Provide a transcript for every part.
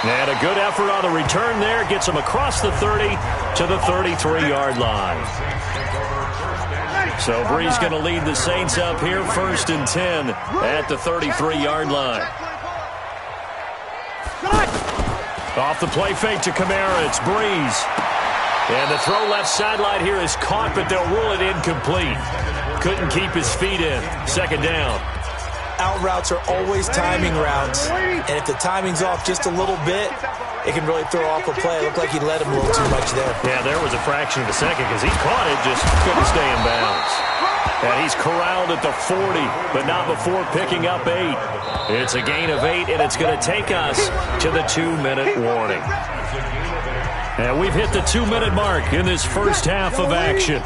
And a good effort on the return there. Gets him across the 30 to the 33-yard line. So Brees going to lead the Saints up here, 1st and 10 at the 33-yard line. Off the play fake to Kamara, it's Brees. And the throw left sideline here is caught, but they'll rule it incomplete. Couldn't keep his feet in. 2nd down. Out routes are always timing routes, and if the timing's off just a little bit, it can really throw off a play. It looked like he let him a little too much there. Yeah, there was a fraction of a second because he caught it, just couldn't stay in bounds. And he's corralled at the 40, but not before picking up 8. It's a gain of 8, and it's going to take us to the 2-minute warning. And we've hit the 2-minute mark in this first half of action.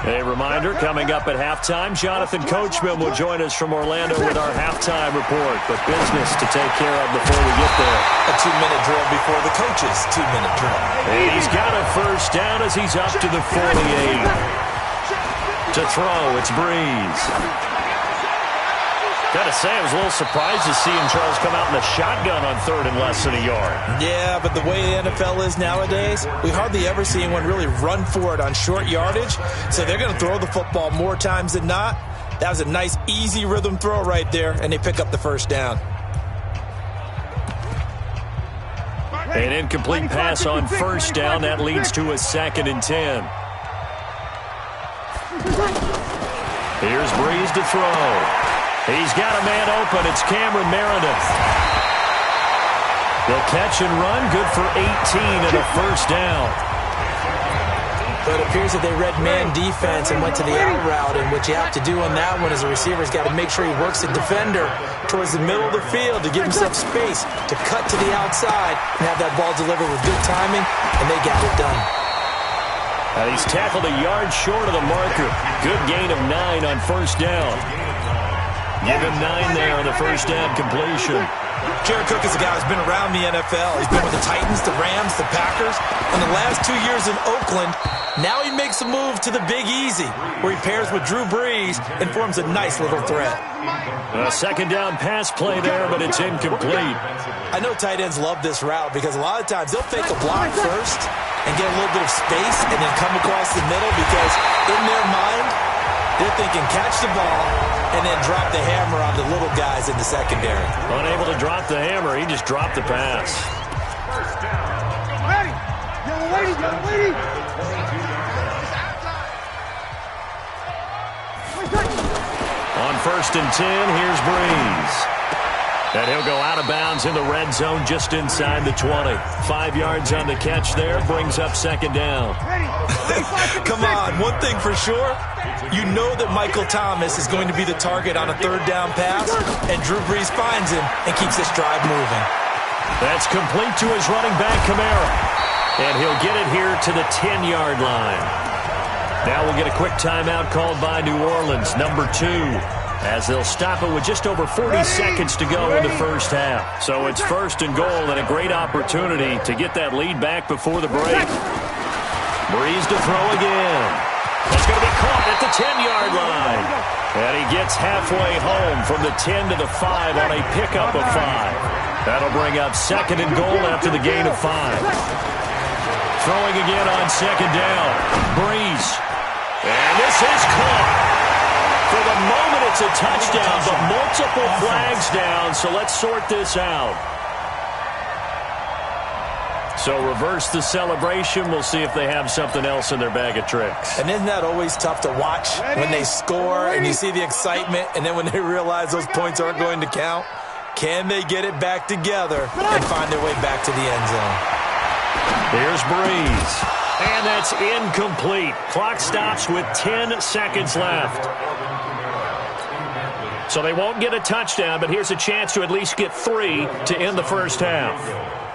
A reminder, coming up at halftime, Jonathan Coachman will join us from Orlando with our halftime report. But business to take care of before we get there. A 2-minute drill before the coach's 2-minute drill. And he's got a first down as he's up to the 48. To throw, it's Brees. Got to say, I was a little surprised to see him, Charles, come out in the shotgun on 3rd and less than a yard. Yeah, but the way the NFL is nowadays, we hardly ever see anyone really run for it on short yardage. So they're going to throw the football more times than not. That was a nice, easy rhythm throw right there, and they pick up the first down. An incomplete pass on first down. That leads to a 2nd and 10. Here's Brees to throw. He's got a man open. It's Cameron Meredith. The catch and run, good for 18 and a first down. But it appears that they read man defense and went to the out route, and what you have to do on that one as a receiver's got to make sure he works the defender towards the middle of the field to give himself space to cut to the outside and have that ball delivered with good timing, and they got it done. And he's tackled a yard short of the marker. Good gain of 9 on first down. Give him 9 there on the first down completion. Jared Cook is a guy who's been around the NFL. He's been with the Titans, the Rams, the Packers. In the last 2 years in Oakland, now he makes a move to the Big Easy, where he pairs with Drew Brees and forms a nice little threat. A 2nd down pass play there, but it's incomplete. I know tight ends love this route because a lot of times they'll fake a block first and get a little bit of space and then come across the middle because in their mind, they're thinking catch the ball and then drop the hammer on the little guys in the secondary. Unable to drop the hammer, he just dropped the pass. Ready. Young lady. On 1st and 10, here's Brees. And he'll go out of bounds in the red zone just inside the 20. 5 yards on the catch there, brings up 2nd down. Come on, one thing for sure. You know that Michael Thomas is going to be the target on a 3rd down pass, and Drew Brees finds him and keeps this drive moving. That's complete to his running back, Kamara. And he'll get it here to the 10-yard line. Now we'll get a quick timeout called by New Orleans, number 2, as they'll stop it with just over 40 seconds to go in the first half. So it's 1st and goal and a great opportunity to get that lead back before the break. Brees to throw again. That's going to be caught at the 10-yard line. And he gets halfway home from the 10 to the 5 on a pickup of 5. That'll bring up 2nd and goal after the gain of 5. Throwing again on 2nd down. Brees. And this is caught. For the moment, it's a touchdown, but multiple flags down, so let's sort this out. So reverse the celebration. We'll see if they have something else in their bag of tricks. And isn't that always tough to watch when they score and you see the excitement, and then when they realize those points aren't going to count? Can they get it back together and find their way back to the end zone? Here's Brees. And that's incomplete. Clock stops with 10 seconds left. So they won't get a touchdown, but here's a chance to at least get 3 to end the first half.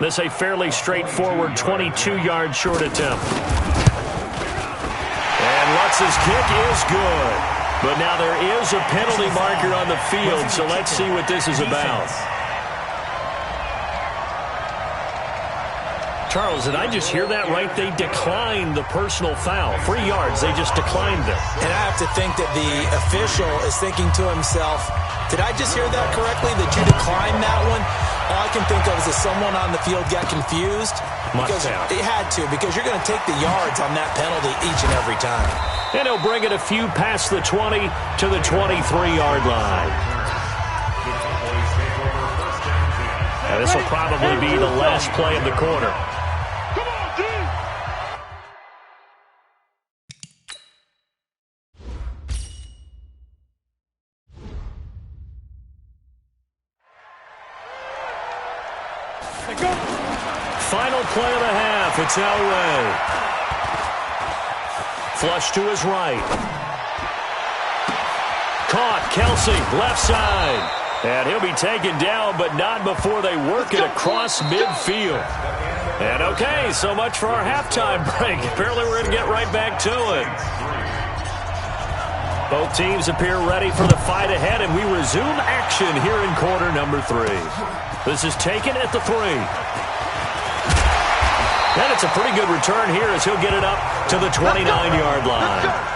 This is a fairly straightforward 22-yard short attempt. And Lutz's kick is good. But now there is a penalty marker on the field, so let's see what this is about. Charles, did I just hear that right? They declined the personal foul. 3 yards, they just declined it. And I have to think that the official is thinking to himself, did I just hear that correctly, that you declined that one? All I can think of is that someone on the field got confused. Must have. They had to, because you're going to take the yards on that penalty each and every time. And he'll bring it a few past the 20 to the 23-yard line. And this will probably be the last play of the quarter. Final play of the half. It's Elway. Flush to his right. Caught. Kelsey, left side. And he'll be taken down, but not before they work it across midfield. And okay, so much for our halftime break. Apparently we're going to get right back to it. Both teams appear ready for the fight ahead, and we resume action here in quarter number 3. This is taken at the 3. And it's a pretty good return here as he'll get it up to the 29-yard line.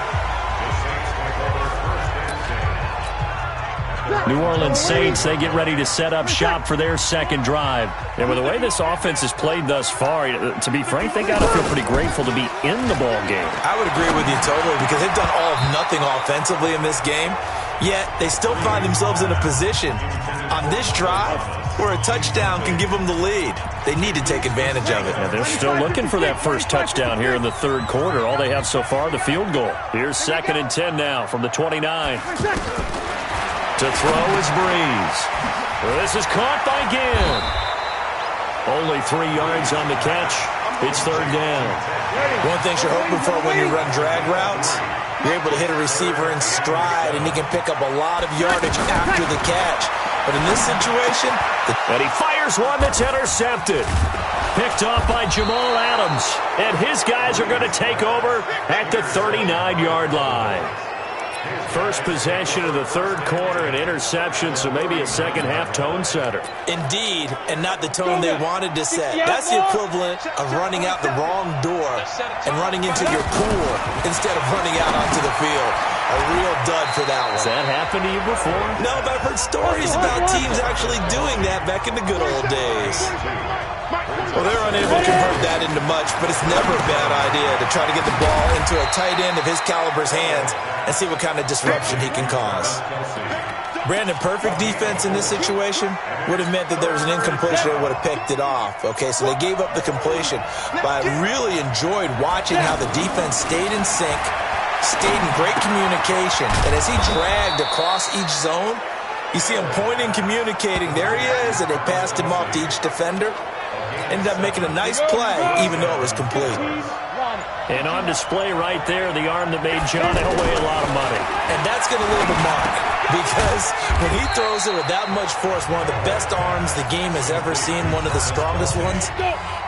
New Orleans Saints, they get ready to set up shop for their second drive. And with the way this offense has played thus far, to be frank, they got to feel pretty grateful to be in the ball game. I would agree with you totally, because they've done all of nothing offensively in this game, yet they still find themselves in a position on this drive where a touchdown can give them the lead. They need to take advantage of it. Yeah, they're still looking for that first touchdown here in the third quarter. All they have so far, the field goal. Here's 2nd and 10 now from the 29. To throw is Breeze. This is caught by Ginn. Only 3 yards on the catch. It's 3rd down. One thing you're hoping for when you run drag routes, you're able to hit a receiver in stride, and he can pick up a lot of yardage after the catch. But in this situation... And he fires one that's intercepted. Picked off by Jamal Adams. And his guys are going to take over at the 39-yard line. First possession of the third quarter, an interception, so maybe a second-half tone setter. Indeed, and not the tone they wanted to set. That's the equivalent of running out the wrong door and running into your pool instead of running out onto the field. A real dud for that one. Has that happened to you before? No, but I've heard stories about teams actually doing that back in the good old days. Well, they're unable to convert that into much, but it's never a bad idea to try to get the ball into a tight end of his caliber's hands and see what kind of disruption he can cause. Brandon, perfect defense in this situation would have meant that there was an incompletion that would have picked it off. Okay, so they gave up the completion, but I really enjoyed watching how the defense stayed in sync, stayed in great communication, and as he dragged across each zone, you see him pointing, communicating. There he is, and they passed him off to each defender. Ended up making a nice play, even though it was complete. And on display right there, the arm that made John Elway a lot of money. And that's going to leave a mark, because when he throws it with that much force, one of the best arms the game has ever seen, one of the strongest ones,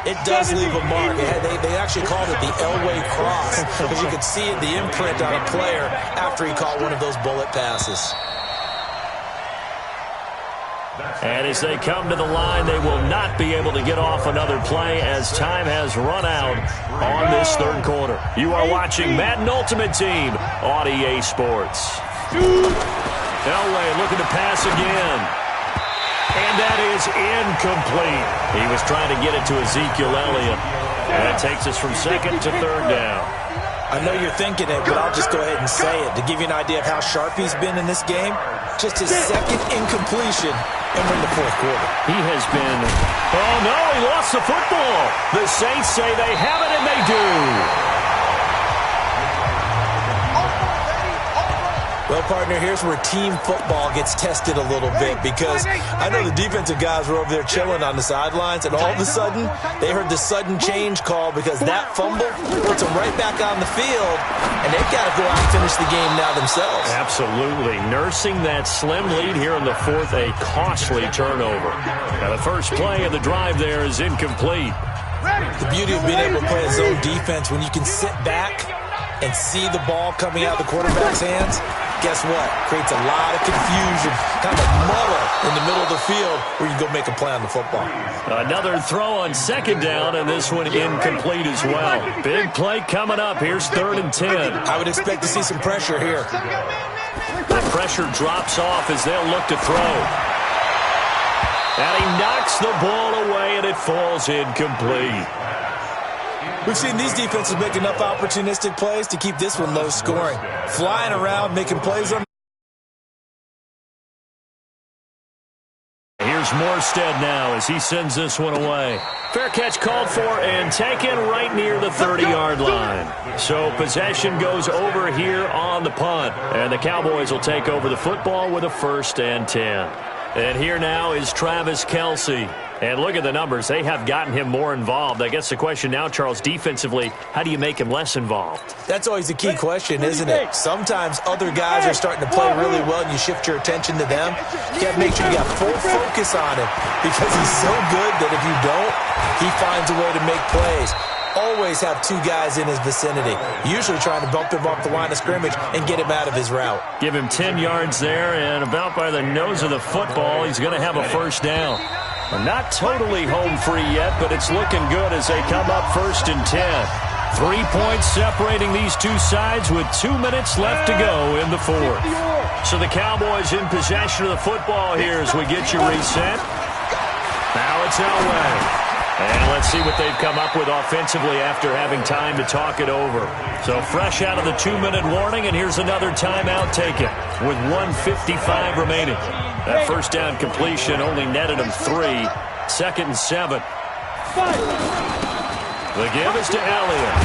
it does leave a mark. They actually called it the Elway cross, because you could see the imprint on a player after he caught one of those bullet passes. And as they come to the line, they will not be able to get off another play as time has run out on this third quarter. You are watching Madden Ultimate Team on EA Sports. Elway looking to pass again. And that is incomplete. He was trying to get it to Ezekiel Elliott. And that takes us from 2nd to 3rd down. I know you're thinking it, but I'll just go ahead and say it. To give you an idea of how sharp he's been in this game, just his 2nd incompletion, and we're in the 4th quarter. He has been... Oh, no, he lost the football. The Saints say they have it, and they do. Well, partner, here's where team football gets tested a little bit, because I know the defensive guys were over there chilling on the sidelines, and all of a sudden, they heard the sudden change call, because that fumble puts them right back on the field, and they've got to go out and finish the game now themselves. Absolutely. Nursing that slim lead here in the 4th, a costly turnover. Now, the first play of the drive there is incomplete. The beauty of being able to play a zone defense, when you can sit back and see the ball coming out of the quarterback's hands, guess what? Creates a lot of confusion, kind of muddle in the middle of the field where you can go make a play on the football. Another throw on 2nd down, and this one incomplete as well. Big play coming up. Here's 3rd and 10. I would expect to see some pressure here. The pressure drops off as they'll look to throw. And he knocks the ball away, and it falls incomplete. We've seen these defenses make enough opportunistic plays to keep this one low scoring. Flying around, making plays on. Here's Morstead now as he sends this one away. Fair catch called for and taken right near the 30-yard line. So possession goes over here on the punt. And the Cowboys will take over the football with a 1st and 10. And here now is Travis Kelce. And look at the numbers. They have gotten him more involved. I guess the question now, Charles, defensively, how do you make him less involved? That's always the key question, isn't it? Sometimes other guys are starting to play really well, and you shift your attention to them. You got to make sure you got full focus on him because he's so good that if you don't, he finds a way to make plays. Always have 2 guys in his vicinity, usually trying to bump him off the line of scrimmage and get him out of his route. Give him 10 yards there, and about by the nose of the football, he's going to have a 1st down. Not totally home free yet, but it's looking good as they come up 1st and 10. 3 points separating these two sides with 2 minutes left to go in the 4th. So the Cowboys in possession of the football here as we get you reset. Now it's Elway. And let's see what they've come up with offensively after having time to talk it over. So fresh out of the 2-minute warning, and here's another timeout taken with 1:55 remaining. That 1st down completion only netted him 3. 2nd and 7. The give is to Elliott.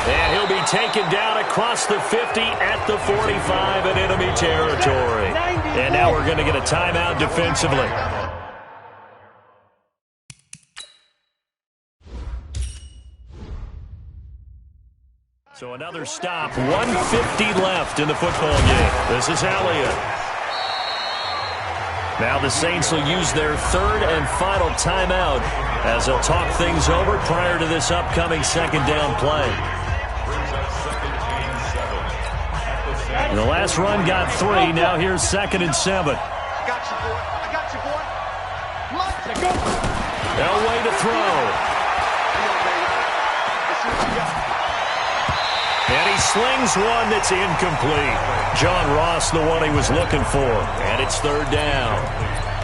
And he'll be taken down across the 50 at the 45 in enemy territory. And now we're going to get a timeout defensively. So another stop, 1:50 left in the football game. This is Elliott. Now the Saints will use their 3rd and final timeout as they'll talk things over prior to this upcoming 2nd down play. And the last run got 3. Now here's 2nd and 7. I got you, boy. I got you, boy. Let's go. Elway to throw. And he slings one that's incomplete. John Ross, the one he was looking for. And it's 3rd down.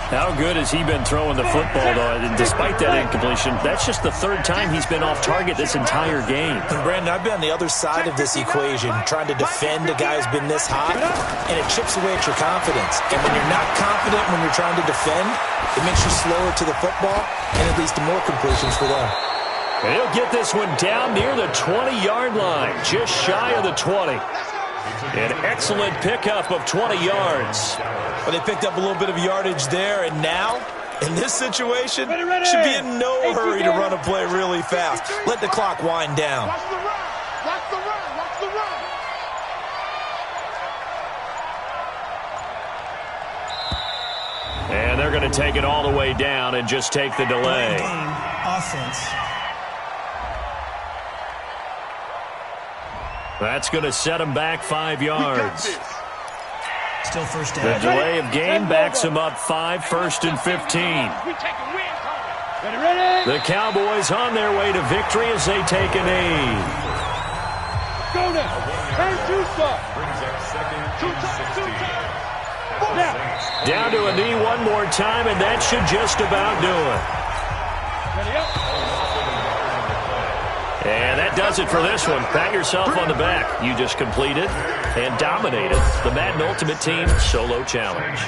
How good has he been throwing the football, though? And despite that incompletion, that's just the 3rd time he's been off target this entire game. And Brandon, I've been on the other side of this equation, trying to defend a guy who's been this hot, and it chips away at your confidence. And when you're not confident when you're trying to defend, it makes you slower to the football, and it leads to more completions for them. And he'll get this one down near the 20-yard line, just shy of the 20. An excellent pickup of 20 yards. Well, they picked up a little bit of yardage there, and now, in this situation, should be in no hurry to run a play really fast. Let the clock wind down. Watch the run. Watch the run. Watch the run. And they're going to take it all the way down and just take the delay. Game offense. That's going to set him back 5 yards. Still 1st The down. delay of game backs him up 5, 1st and 15. Ready. The Cowboys on their way to victory as they take a knee. Go now. And 2 stop. Two times. Now. Down to a knee one more time, and that should just about do it. Ready up. And that does it for this one. Pat yourself on the back. You just completed and dominated the Madden Ultimate Team Solo Challenge.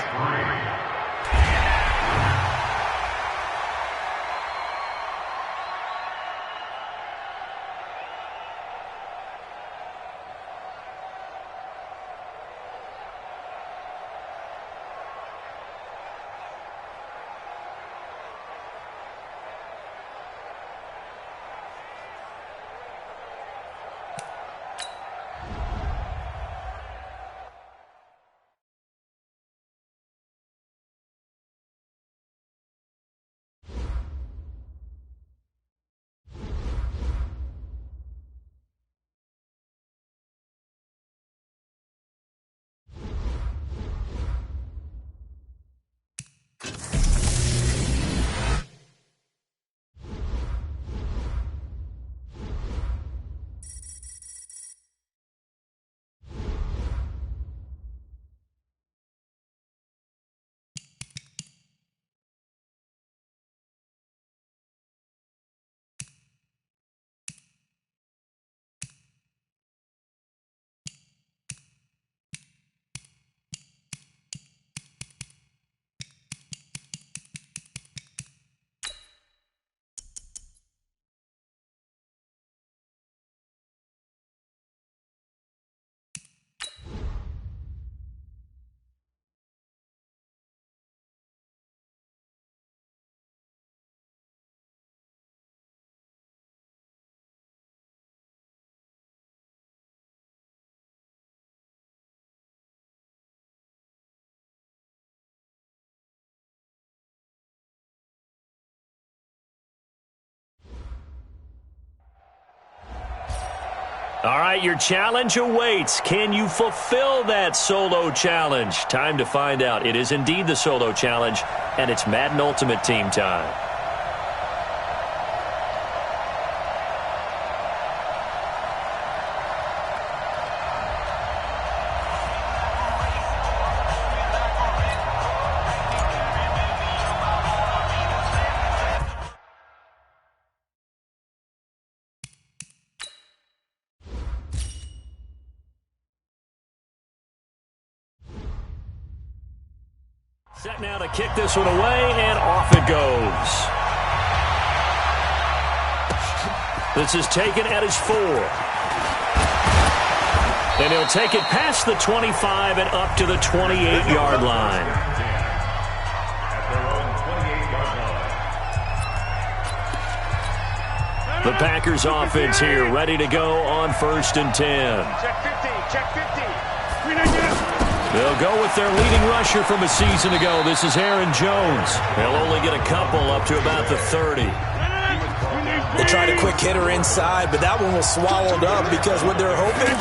All right, your challenge awaits. Can you fulfill that solo challenge? Time to find out. It is indeed the solo challenge, and it's Madden Ultimate Team time. Set now to kick this one away, and off it goes. This is taken at his 4. And he'll take it past the 25 and up to the 28-yard line. The Packers offense here, ready to go on 1st and 10. Check 50, check 50. They'll go with their leading rusher from a season ago. This is Aaron Jones. They'll only get a couple up to about the 30. They tried a quick hitter inside, but that one was swallowed up because what they're hoping,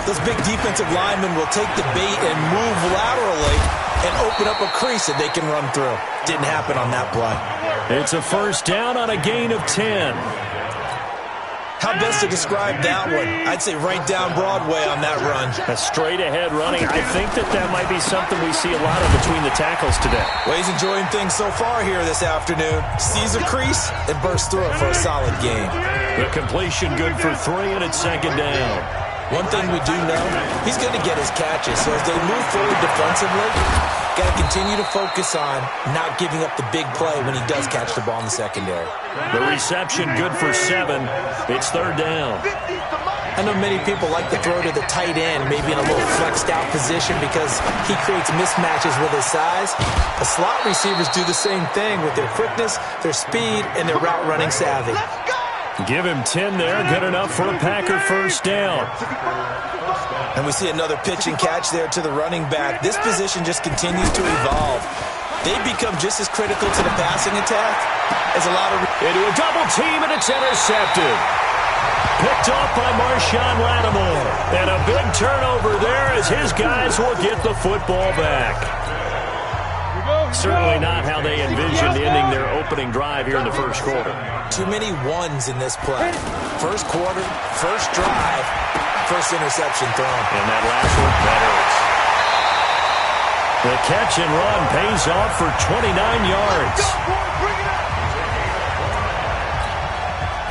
those big defensive linemen will take the bait and move laterally and open up a crease that they can run through. Didn't happen on that play. It's a 1st down on a gain of 10. How best to describe that one? I'd say right down Broadway on that run. A straight-ahead running. I think that might be something we see a lot of between the tackles today. Well, he's enjoying things so far here this afternoon. Sees a crease and bursts through it for a solid gain. The completion good for 3, and it's 2nd down. One thing we do know, he's going to get his catches. So as they move forward defensively, got to continue to focus on not giving up the big play when he does catch the ball in the secondary. The reception good for 7. It's 3rd down. I know many people like to throw to the tight end, maybe in a little flexed out position because he creates mismatches with his size. The slot receivers do the same thing with their quickness, their speed, and their route running savvy. Give him 10 there. Good enough for a Packer 1st down. And we see another pitch and catch there to the running back. This position just continues to evolve. They become just as critical to the passing attack as a lot of... Into a double team, and it's intercepted. Picked off by Marshawn Lattimore. And a big turnover there as his guys will get the football back. Certainly not how they envisioned ending their opening drive here in the 1st quarter. Too many ones in this play. 1st quarter, 1st drive, 1st interception thrown. And that last one, that hurts. The catch and run pays off for 29 yards.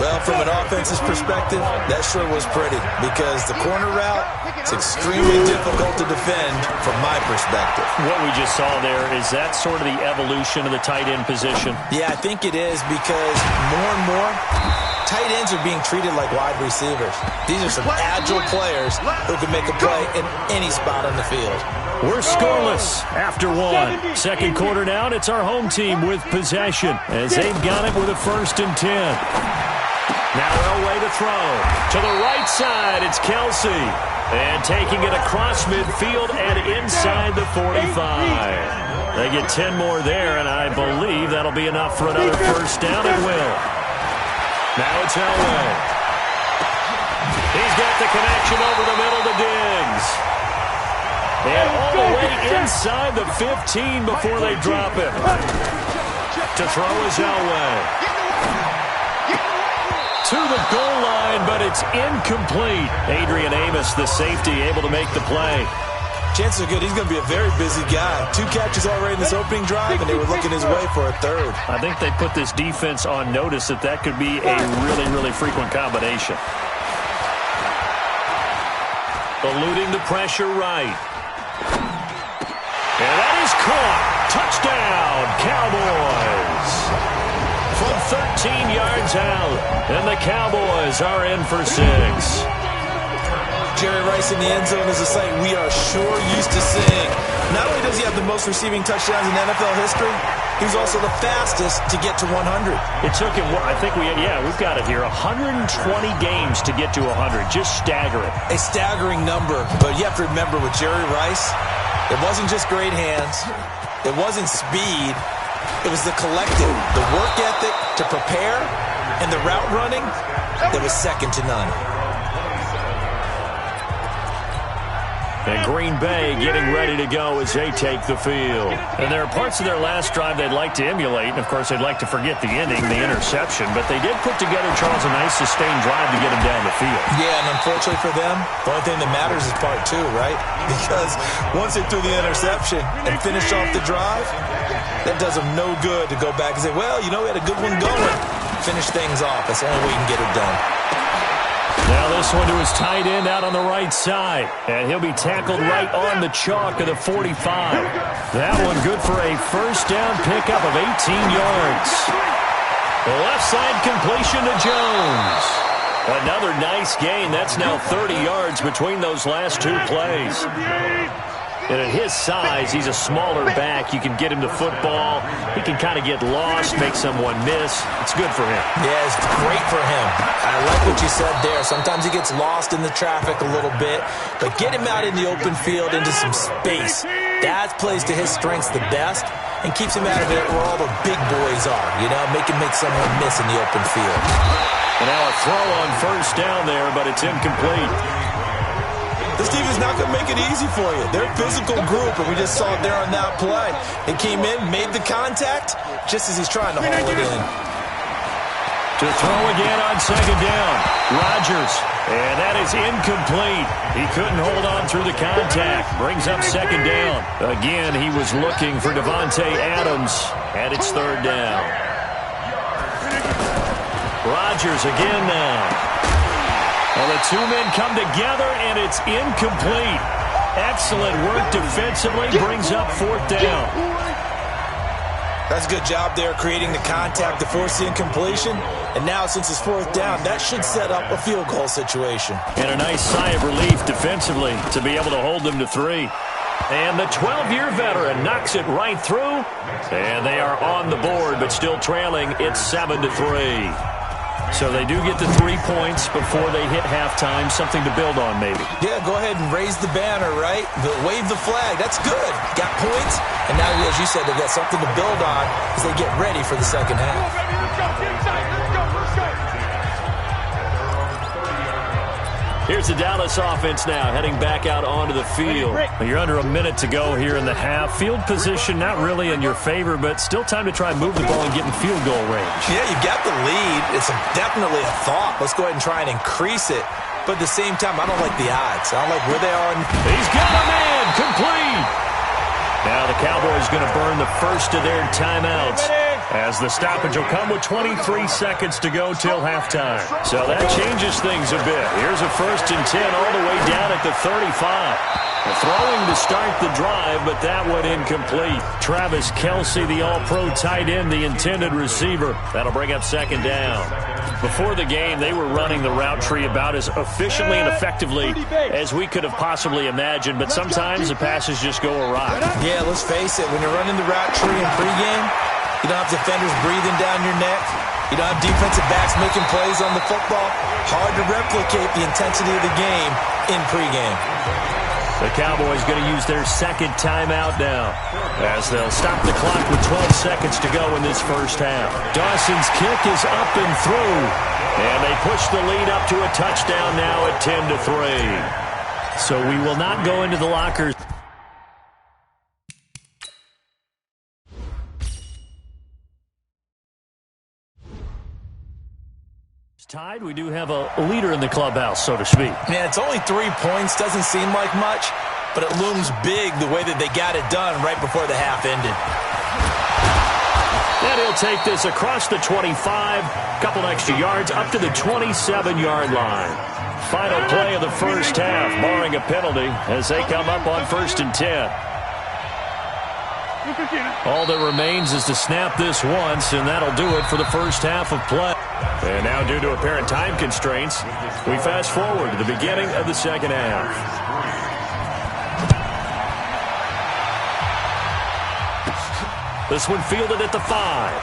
Well, from an offense's perspective, that sure was pretty because the corner route is extremely difficult to defend from my perspective. What we just saw there, is that sort of the evolution of the tight end position? Yeah, I think it is because more and more tight ends are being treated like wide receivers. These are some agile players who can make a play in any spot on the field. We're scoreless after 1. 2nd quarter now, and it's our home team with possession as they've got it with a 1st and 10. Now Elway to throw. To the right side, it's Kelsey. And taking it across midfield and inside the 45. They get 10 more there, and I believe that'll be enough for another 1st down. It will. Now it's Elway. He's got the connection over the middle to Diggs. And all the way inside the 15 before they drop it. To throw is Elway. To the goal line, but it's incomplete. Adrian Amos, the safety, able to make the play. Chances are good. He's going to be a very busy guy. 2 catches already in this opening drive, and they were looking his way for a 3rd. I think they put this defense on notice that could be a really, really frequent combination. Eluding the pressure right. And that is caught. Touchdown, Cowboys. From 13 yards out, and the Cowboys are in for 6. Jerry Rice in the end zone is a sight we are sure used to seeing. Not only does he have the most receiving touchdowns in NFL history, he's also the fastest to get to 100. It took him, I think we've got it here, 120 games to get to 100. Just staggering. A staggering number, but you have to remember with Jerry Rice, it wasn't just great hands. It wasn't speed. It was the collective, the work ethic to prepare, and the route running that was second to none. And Green Bay getting ready to go as they take the field. And there are parts of their last drive they'd like to emulate. And, of course, they'd like to forget the ending, the interception. But they did put together, Charles, a nice sustained drive to get them down the field. Yeah, and unfortunately for them, the only thing that matters is part two, right? Because once they threw the interception and finished off the drive, that does them no good to go back and say, well, you know, we had a good one going. Finish things off. That's the only way you can get it done. Now this one to his tight end out on the right side. And he'll be tackled right on the chalk of the 45. That one good for a first down pickup of 18 yards. The left side completion to Jones. Another nice gain. That's now 30 yards between those last two plays. And at his size, he's a smaller back. You can get him the football. He can kind of get lost, make someone miss. It's good for him. Yeah, it's great for him. I like what you said there. Sometimes he gets lost in the traffic a little bit, but get him out in the open field into some space. That plays to his strengths the best and keeps him out of it where all the big boys are, you know, make someone miss in the open field. And now a throw on first down there, but it's incomplete. This team is not going to make it easy for you. They're a physical group, and we just saw it there on that play. They came in, made the contact, just as he's trying to haul it in. To throw again on second down. Rodgers, and that is incomplete. He couldn't hold on through the contact. Brings up second down. Again, he was looking for Davante Adams, and it's third down. Rodgers again now. Well, the two men come together, and it's incomplete. Excellent work defensively. Brings up fourth down. That's a good job there creating the contact to force the incompletion. And now, since it's fourth down, that should set up a field goal situation. And a nice sigh of relief defensively to be able to hold them to 3. And the 12-year veteran knocks it right through. And they are on the board, but still trailing. It's 7-3. So they do get the 3 points before they hit halftime. Something to build on, maybe. Yeah, go ahead and raise the banner, right? Wave the flag. That's good. Got points. And now, as you said, they've got something to build on as they get ready for the second half. Here's the Dallas offense now, heading back out onto the field. You're under a minute to go here in the half. Field position not really in your favor, but still time to try and move the ball and get in field goal range. Yeah, you've got the lead. It's definitely a thought. Let's go ahead and try and increase it. But at the same time, I don't like the odds. I don't like where they are. He's got a man. Complete. Now the Cowboys going to burn the first of their timeouts, as the stoppage will come with 23 seconds to go till halftime. So that changes things a bit. Here's a 1st and 10 all the way down at the 35. Throwing to start the drive, but that one incomplete. Travis Kelce, the all-pro tight end, the intended receiver. That'll bring up second down. Before the game, they were running the route tree about as efficiently and effectively as we could have possibly imagined, but sometimes the passes just go awry. Yeah, let's face it. When you're running the route tree in pregame, you don't have defenders breathing down your neck. You don't have defensive backs making plays on the football. Hard to replicate the intensity of the game in pregame. The Cowboys going to use their second timeout now, as they'll stop the clock with 12 seconds to go in this first half. Dawson's kick is up and through, and they push the lead up to a touchdown now at 10-3. So we will not go into the lockers. Tied, we do have a leader in the clubhouse, so to speak. Yeah, it's only 3 points. Doesn't seem like much, but it looms big the way that they got it done right before the half ended. And he'll take this across the 25, couple extra yards, up to the 27-yard line. Final play of the first half, barring a penalty, as they come up on 1st and 10. All that remains is to snap this once, and that'll do it for the first half of play. And now, due to apparent time constraints, we fast forward to the beginning of the second half. This one fielded at the 5.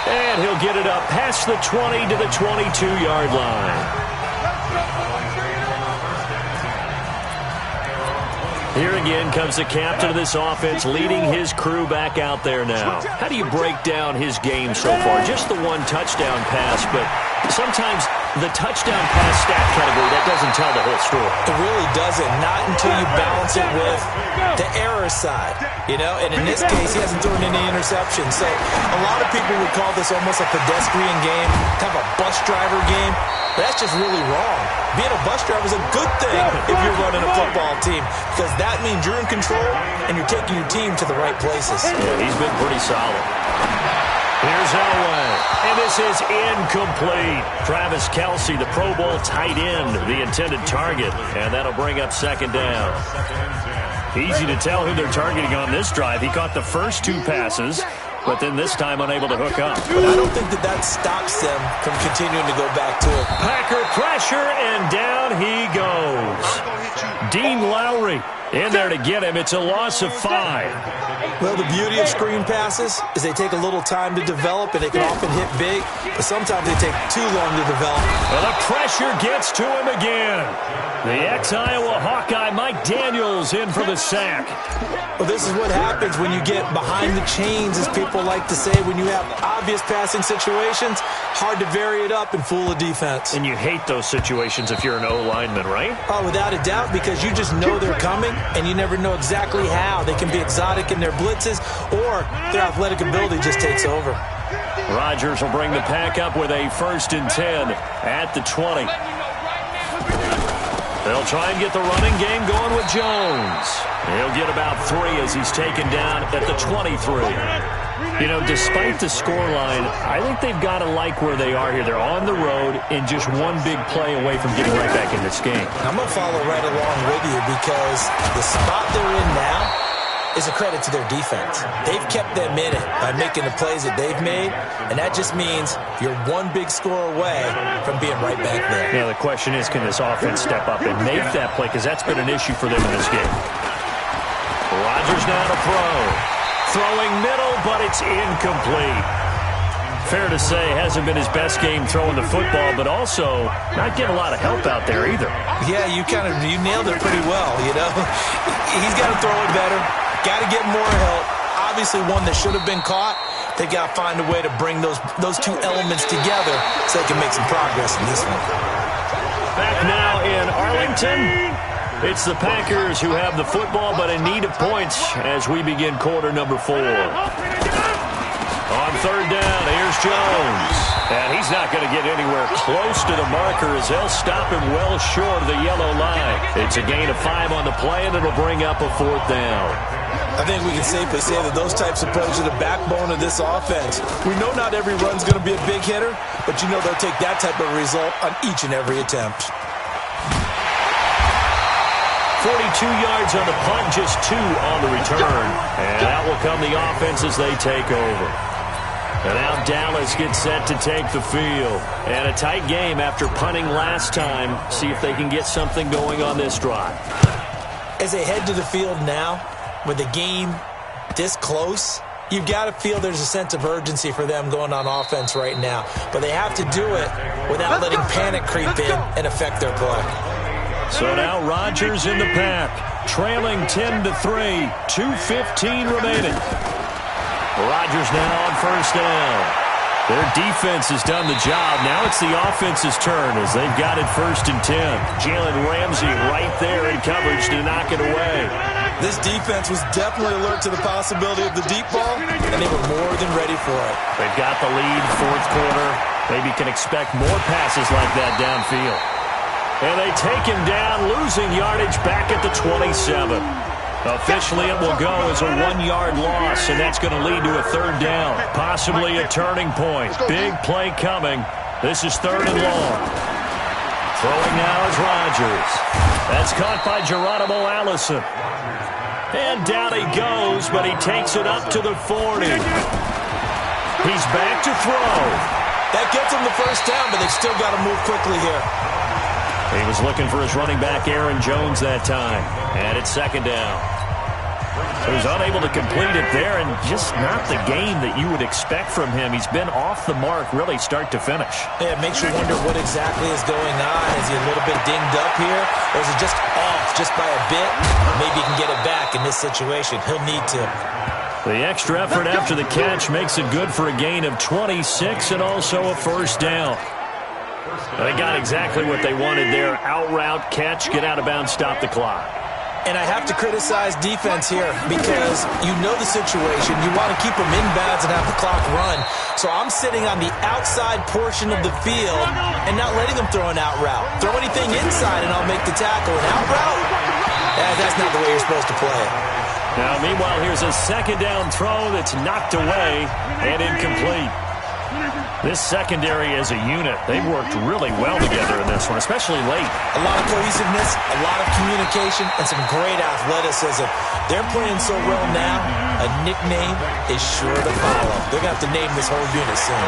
And he'll get it up past the 20 to the 22-yard line. Here again comes the captain of this offense, leading his crew back out there now. How do you break down his game so far? Just the one touchdown pass, but sometimes the touchdown pass stat category, that doesn't tell the whole story. It really doesn't, not until you balance it with the error side, and in this case, he hasn't thrown any interceptions. So a lot of people would call this almost a pedestrian game, kind of a bus driver game. But that's just really wrong. Being a bus driver is a good thing if you're running a football team, because that means you're in control and you're taking your team to the right places. Yeah, he's been pretty solid. Here's Elway, and this is incomplete. Travis Kelce, the Pro Bowl tight end, the intended target, and that'll bring up second down. Easy to tell who they're targeting on this drive. He caught the first 2 passes, but then this time unable to hook up. But I don't think that stops them from continuing to go back to it. Packer pressure, and down he goes. Dean Lowry in there to get him. It's a loss of 5. Well, the beauty of screen passes is they take a little time to develop, and they can often hit big, but sometimes they take too long to develop. Well, the pressure gets to him again. The ex-Iowa Hawkeye Mike Daniels in for the sack. Well, this is what happens when you get behind the chains, as people like to say. When you have obvious passing situations, hard to vary it up and fool a defense. And you hate those situations if you're an O-lineman, right? Oh, without a doubt, because you just know they're coming, and you never know exactly how. They can be exotic in their blitzes, or their athletic ability just takes over. Rodgers will bring the pack up with a 1st and 10 at the 20. They'll try and get the running game going with Jones. He'll get about 3 as he's taken down at the 23. Despite the scoreline, I think they've got to like where they are here. They're on the road and just one big play away from getting right back in this game. I'm going to follow right along with you, because the spot they're in now is a credit to their defense. They've kept them in it by making the plays that they've made, and that just means you're one big score away from being right back there. Yeah, the question is, can this offense step up and make that play, because that's been an issue for them in this game. Rodgers now to throw. Throwing middle, but it's incomplete. Fair to say, hasn't been his best game throwing the football, but also not getting a lot of help out there either. Yeah, you nailed it pretty well, He's got to throw it better. Got to get more help. Obviously, one that should have been caught. They got to find a way to bring those 2 elements together so they can make some progress in this one. Back now in Arlington, it's the Packers who have the football, but in need of points as we begin quarter number 4. On 3rd down, here's Jones. And he's not going to get anywhere close to the marker as they'll stop him well short of the yellow line. It's a gain of 5 on the play, and it'll bring up a 4th down. I think we can safely say that those types of plays are the backbone of this offense. We know not every run's going to be a big hitter, but they'll take that type of result on each and every attempt. 42 yards on the punt, just 2 on the return. And that will come the offense as they take over. And now Dallas gets set to take the field. And a tight game after punting last time. See if they can get something going on this drive. As they head to the field now, with the game this close, you've got to feel there's a sense of urgency for them going on offense right now. But they have to do it without letting panic creep in and affect their play. So now Rodgers in the pack, trailing 10-3, 2:15 remaining. Rodgers now on 1st down. Their defense has done the job. Now it's the offense's turn as they've got it 1st and 10. Jalen Ramsey right there in coverage to knock it away. This defense was definitely alert to the possibility of the deep ball, and they were more than ready for it. They've got the lead, 4th quarter. Maybe can expect more passes like that downfield. And they take him down, losing yardage back at the 27. Officially, it will go as a 1-yard loss, and that's going to lead to a 3rd down, possibly a turning point. Big play coming. This is 3rd and long. Throwing now is Rodgers. That's caught by Geronimo Allison. And down he goes, but he takes it up to the 40. He's back to throw. That gets him the 1st down, but they've still got to move quickly here. He was looking for his running back, Aaron Jones, that time. And it's 2nd down. He was unable to complete it there, and just not the game that you would expect from him. He's been off the mark, really, start to finish. Yeah, it makes you wonder what exactly is going on. Is he a little bit dinged up here, or is it just off just by a bit? Maybe he can get it back in this situation. He'll need to. The extra effort after the catch makes it good for a gain of 26 and also a 1st down. They got exactly what they wanted there. Out route, catch, get out of bounds, stop the clock. And I have to criticize defense here because you know the situation. You want to keep them inbounds and have the clock run. So I'm sitting on the outside portion of the field and not letting them throw an out route. Throw anything inside and I'll make the tackle. An out route? That's not the way you're supposed to play it. Now, meanwhile, here's a second down throw that's knocked away and incomplete. This secondary as a unit, they've worked really well together in this one, especially late. A lot of cohesiveness, a lot of communication, and some great athleticism. They're playing so well now, a nickname is sure to follow. They're going to have to name this whole unit soon.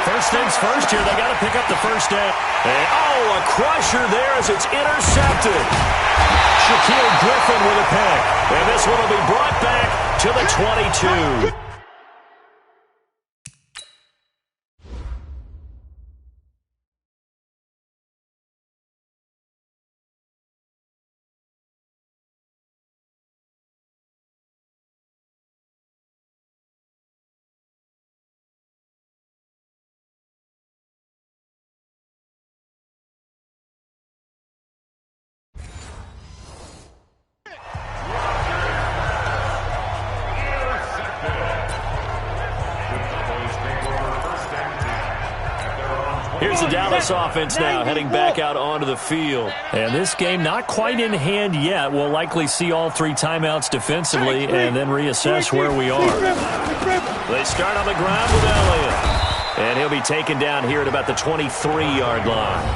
First things first here, they got to pick up the first down. And, a crusher there as it's intercepted. Shaquille Griffin with a pick. And this one will be brought back to the 22. Here's the Dallas offense now heading back out onto the field. And this game not quite in hand yet. We'll likely see all three timeouts defensively and then reassess where we are. They start on the ground with Elliott. And he'll be taken down here at about the 23-yard line.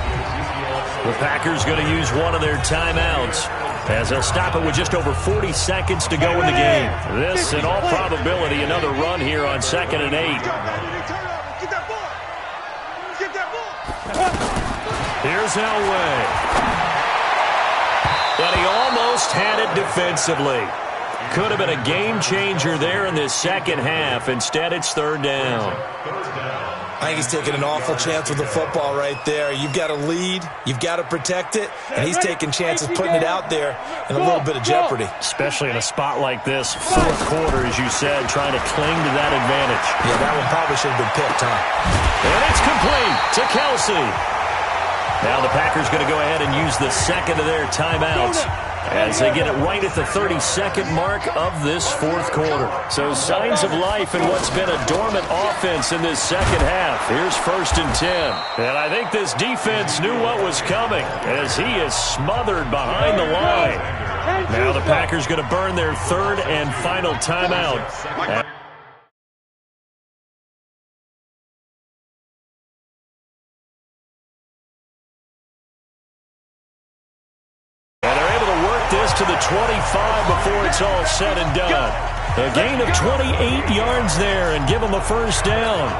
The Packers going to use one of their timeouts as they'll stop it with just over 40 seconds to go in the game. This, in all probability, another run here on 2nd and 8. Here's Elway. And he almost had it defensively. Could have been a game changer there in this second half. Instead, it's third down. I think he's taking an awful chance with the football right there. You've got to lead. You've got to protect it. And he's taking chances putting it out there in a little bit of jeopardy. Especially in a spot like this, fourth quarter, as you said, trying to cling to that advantage. Yeah, that one probably should have been picked, huh? And it's complete to Kelsey. Now the Packers going to go ahead and use the second of their timeouts as they get it right at the 32nd mark of this fourth quarter. So signs of life in what's been a dormant offense in this second half. Here's 1st and 10. And I think this defense knew what was coming as he is smothered behind the line. Now the Packers going to burn their third and final timeout. This to the 25 before it's all said and done. A gain of 28 yards there and give them a first down.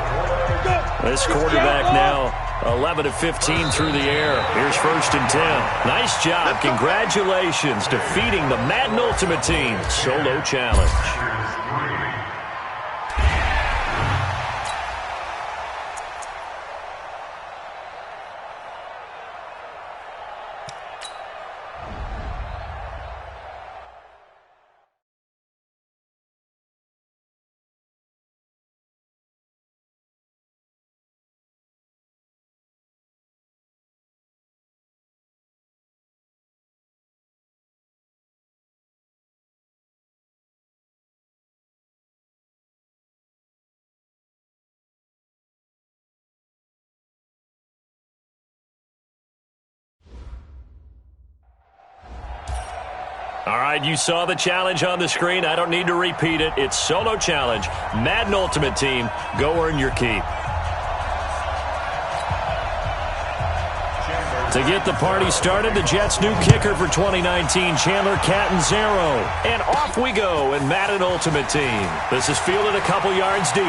This quarterback now 11 of 15 through the air. Here's 1st and 10. Nice job. Congratulations defeating the Madden Ultimate Team solo challenge. All right, you saw the challenge on the screen. I don't need to repeat it. It's solo challenge. Madden Ultimate Team, go earn your keep. To get the party started, the Jets' new kicker for 2019, Chandler Catanzaro. And off we go in Madden Ultimate Team. This is fielded a couple yards deep.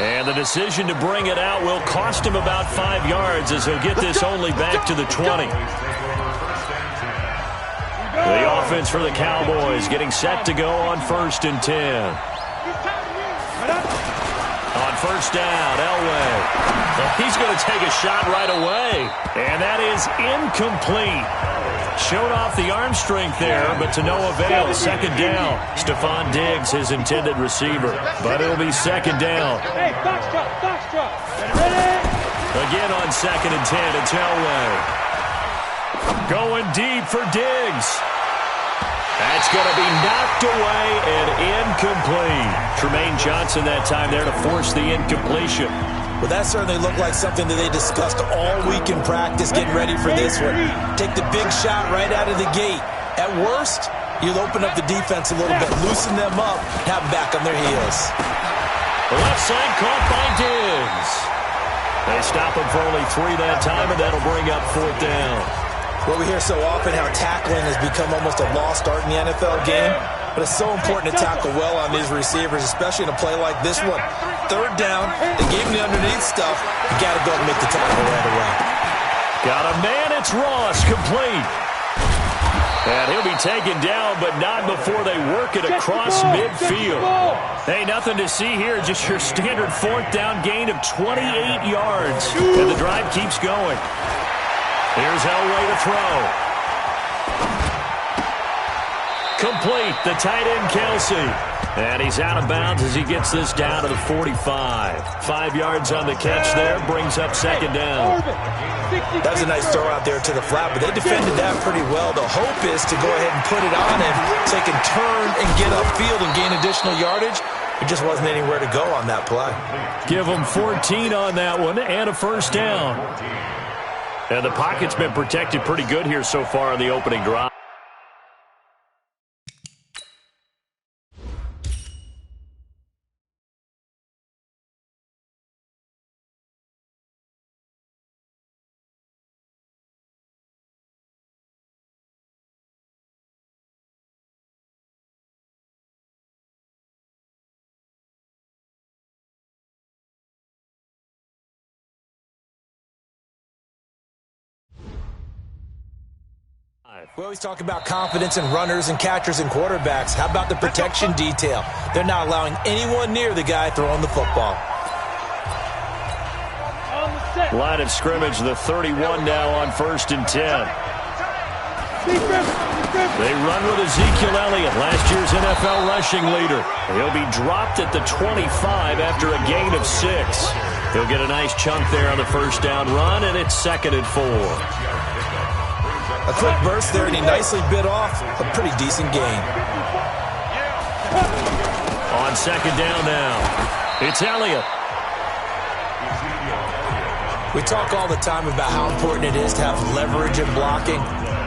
And the decision to bring it out will cost him about 5 yards as he'll get this only back to the 20. The offense for the Cowboys getting set to go on 1st and 10. On 1st down, Elway. He's going to take a shot right away. And that is incomplete. Showed off the arm strength there, but to no avail. 2nd down. Stephon Diggs, his intended receiver. But it'll be 2nd down. Hey, box drop. Ready? Again on 2nd and 10, it's Elway. Going deep for Diggs. That's going to be knocked away and incomplete. Tremaine Johnson that time there to force the incompletion. Well, that certainly looked like something that they discussed all week in practice, getting ready for this one. Take the big shot right out of the gate. At worst, you'll open up the defense a little bit, loosen them up, and have them back on their heels. The left side caught by Diggs. They stop him for only 3 that time, and that'll bring up 4th down. Well, we hear so often how tackling has become almost a lost art in the NFL game, but it's so important to tackle well on these receivers, especially in a play like this one. 3rd down, they gave him the underneath stuff. You got to go and make the tackle right away. Got a man, it's Ross, complete. And he'll be taken down, but not before they work it across midfield. Hey, nothing to see here, just your standard 4th down gain of 28 yards. And the drive keeps going. Here's Elway to throw. Complete, the tight end Kelsey. And he's out of bounds as he gets this down to the 45. 5 yards on the catch there, brings up 2nd down. That was a nice throw out there to the flat, but they defended that pretty well. The hope is to go ahead and put it on him so he can turn and get upfield and gain additional yardage. There just wasn't anywhere to go on that play. Give him 14 on that one and a 1st down. And the pocket's been protected pretty good here so far on the opening drive. We always talk about confidence in runners and catchers and quarterbacks. How about the protection detail? They're not allowing anyone near the guy throwing the football. Line of scrimmage, the 31 now on 1st and 10. They run with Ezekiel Elliott, last year's NFL rushing leader. He'll be dropped at the 25 after a gain of 6. He'll get a nice chunk there on the 1st down run, and it's 2nd and 4. A quick burst there, and he nicely bit off a pretty decent gain. On 2nd down now, it's Elliott. We talk all the time about how important it is to have leverage in blocking.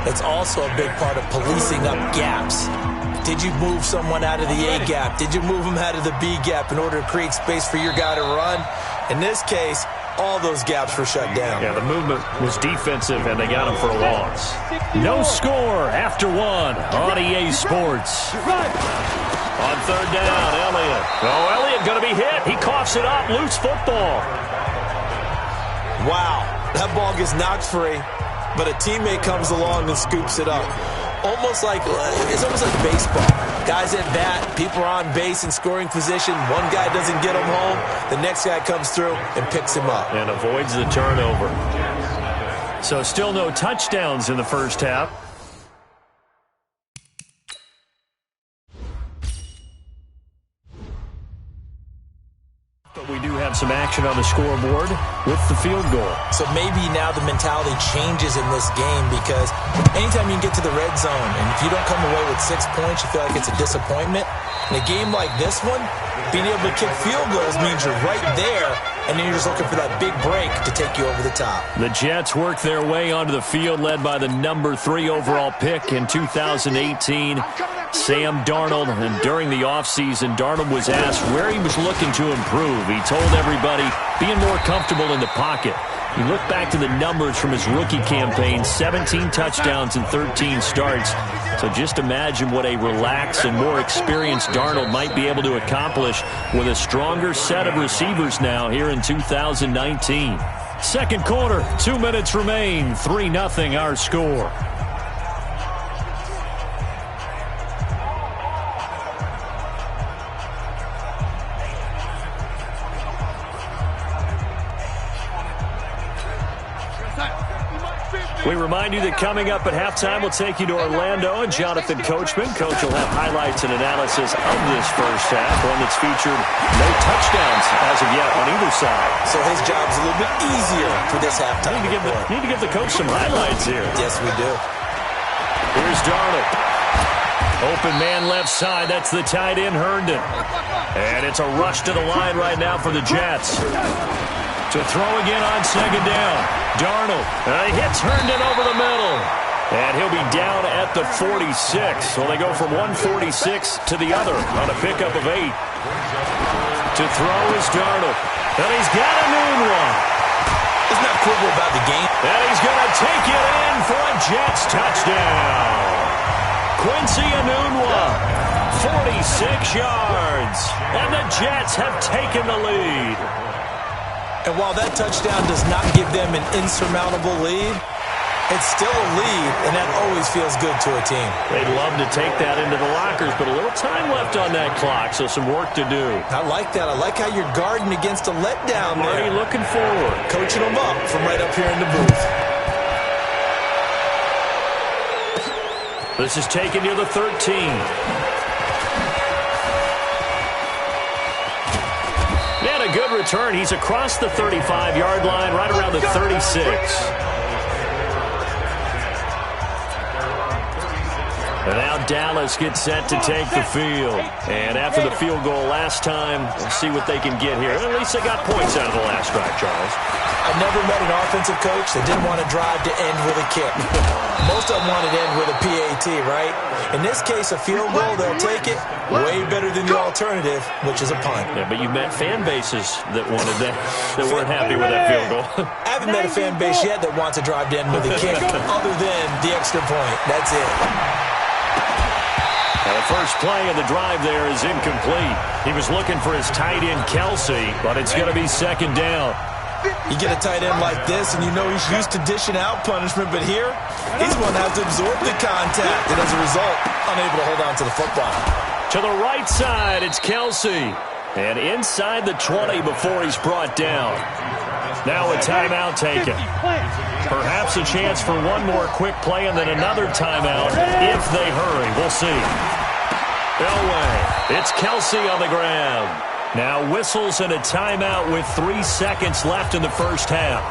That's also a big part of policing up gaps. Did you move someone out of the A gap? Did you move them out of the B gap in order to create space for your guy to run? In this case, all those gaps were shut down. Yeah, the movement was defensive, and they got him for a loss. No score after 1 on EA Sports. On 3rd down, Elliott. Oh, Elliott going to be hit. He coughs it up. Loose football. Wow, that ball gets knocked free, but a teammate comes along and scoops it up. It's almost like baseball. Guys at bat, people are on base in scoring position. One guy doesn't get him home. The next guy comes through and picks him up. And avoids the turnover. So still no touchdowns in the 1st half. But we do have some action on the scoreboard with the field goal. So maybe now the mentality changes in this game, because anytime you can get to the red zone, and if you don't come away with 6 points, you feel like it's a disappointment. In a game like this one, being able to kick field goals means you're right there, and then you're just looking for that big break to take you over the top. The Jets work their way onto the field, led by the number 3 overall pick in 2018, Sam Darnold. And during the offseason, Darnold was asked where he was looking to improve. He told everybody being more comfortable in the pocket. You look back to the numbers from his rookie campaign, 17 touchdowns and 13 starts. So just imagine what a relaxed and more experienced Darnold might be able to accomplish with a stronger set of receivers now here in 2019. 2nd quarter, 2 minutes remain, 3-0 our score. We remind you that coming up at halftime, we'll take you to Orlando and Jonathan Coachman. Coach will have highlights and analysis of this first half, one that's featured no touchdowns as of yet on either side. So his job's a little bit easier for this halftime. Need to give the coach some highlights here. Yes, we do. Here's Darnold. Open man left side. That's the tight end, Herndon. And it's a rush to the line right now for the Jets. To throw again on second down. Darnold hits Herndon over the middle. And he'll be down at the 46. So they go from 146 to the other on a pickup of 8. To throw is Darnold. And he's got a noon one. He's not quibble about the game. And he's going to take it in for a Jets touchdown. Quincy Enunwa, 46 yards. And the Jets have taken the lead. And while that touchdown does not give them an insurmountable lead, it's still a lead, and that always feels good to a team. They'd love to take that into the lockers, but a little time left on that clock, so some work to do. I like that. I like how you're guarding against a letdown there. Already looking forward. Coaching them up from right up here in the booth. This is taken near the 13. And a good return. He's across the 35-yard line, right around the 36. And now Dallas gets set to take the field. And after the field goal last time, we'll see what they can get here. At least they got points out of the last drive, Charles. I've never met an offensive coach that didn't want to drive to end with a kick. Most of them want to end with a PAT, right? In this case, a field goal, they'll take it. Way better than the alternative, which is a punt. Yeah, but you've met fan bases that wanted that weren't happy with that field goal. I haven't met a fan base yet that wants to drive to end with a kick other than the extra point. That's it. Now the first play of the drive there is incomplete. He was looking for his tight end, Kelsey, but it's going to be second down. You get a tight end like this, and you know he's used to dishing out punishment, but here, he's going to have to absorb the contact, and as a result, unable to hold on to the football. To the right side, it's Kelsey. And inside the 20 before he's brought down. Now a timeout taken. Perhaps a chance for one more quick play and then another timeout if they hurry. We'll see. Elway. It's Kelsey on the ground. Now whistles and a timeout with 3 seconds left in the first half.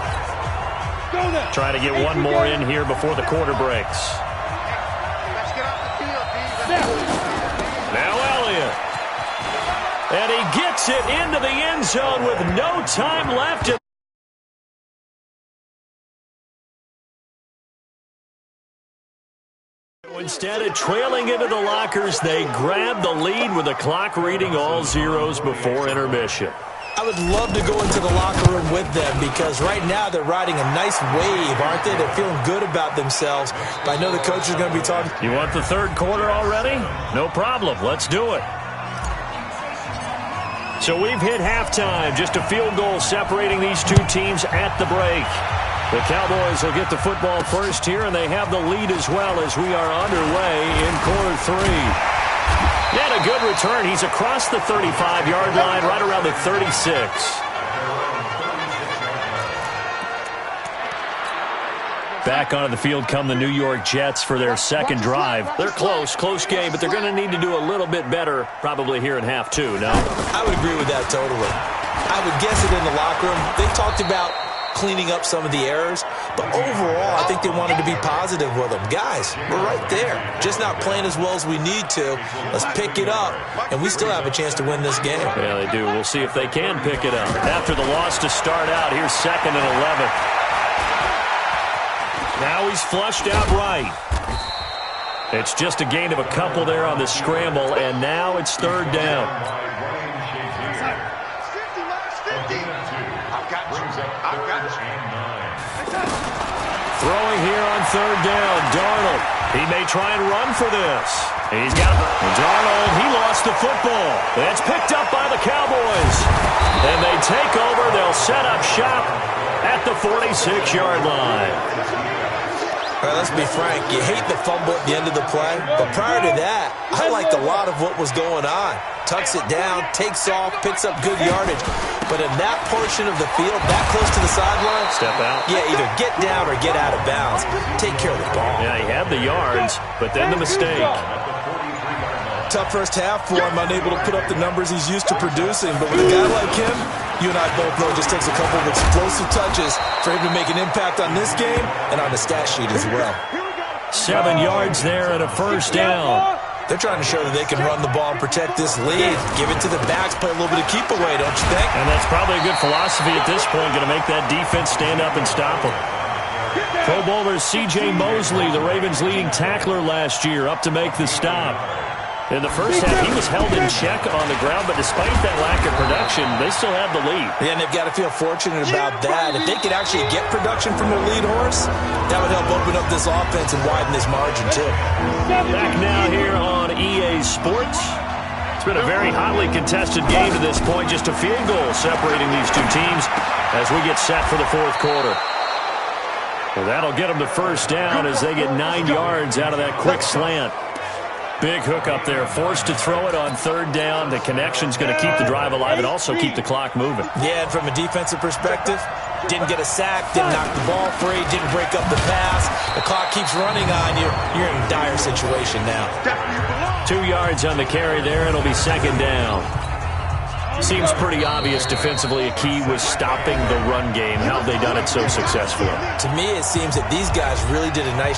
Trying to get one more in here before the quarter breaks. Now Elliott. And he gets it into the end zone with no time left. Instead of trailing into the lockers, they grab the lead with the clock reading all zeros before intermission. I would love to go into the locker room with them because right now they're riding a nice wave, aren't they? They're feeling good about themselves. But I know the coach is going to be talking. You want the third quarter already? No problem. Let's do it. So we've hit halftime. Just a field goal separating these two teams at the break. The Cowboys will get the football first here, and they have the lead as well as we are underway in quarter three. And a good return. He's across the 35-yard line, right around the 36. Back onto the field come the New York Jets for their second drive. They're close game, but they're going to need to do a little bit better probably here in half two, no? I would agree with that totally. I would guess it in the locker room. They talked about cleaning up some of the errors, but overall, I think they wanted to be positive with them. Guys, we're right there. Just not playing as well as we need to. Let's pick it up, and we still have a chance to win this game. Yeah, they do. We'll see if they can pick it up. After the loss to start out, here's 2nd and 11. Now he's flushed out right. It's just a gain of a couple there on the scramble, and now it's 3rd down. Throwing here on 3rd down, Darnold. He may try and run for this. He's got Darnold. He lost the football. It's picked up by the Cowboys. And they take over. They'll set up shop at the 46-yard line. All right, let's be frank. You hate the fumble at the end of the play, but prior to that, I liked a lot of what was going on. Tucks it down, takes off, picks up good yardage. But in that portion of the field, that close to the sideline, step out. Yeah, either get down or get out of bounds. Take care of the ball. Yeah, he had the yards, but then the mistake. Tough first half for him, unable to put up the numbers he's used to producing. But with a guy like him, you and I both know it just takes a couple of explosive touches for him to make an impact on this game and on the stat sheet as well. 7 yards there and a first down. They're trying to show that they can run the ball and protect this lead. Give it to the backs, play a little bit of keep away, don't you think? And that's probably a good philosophy at this point, going to make that defense stand up and stop them. Pro Bowler C.J. Mosley, the Ravens' leading tackler last year, up to make the stop. In the first half, he was held in check on the ground, but despite that lack of production, they still have the lead. Yeah, and they've got to feel fortunate about that. If they could actually get production from their lead horse, that would help open up this offense and widen this margin, too. Back now here on EA Sports. It's been a very hotly contested game to this point. Just a field goal separating these two teams as we get set for the fourth quarter. Well, that'll get them the first down as they get 9 yards out of that quick slant. Big hook up there, forced to throw it on third down. The connection's going to keep the drive alive and also keep the clock moving. Yeah, and from a defensive perspective, didn't get a sack, didn't knock the ball free, didn't break up the pass. The clock keeps running on you. You're in a dire situation now. 2 yards on the carry there. It'll be second down. Seems pretty obvious defensively a key was stopping the run game. How have they done it so successfully? To me, it seems that these guys really did a nice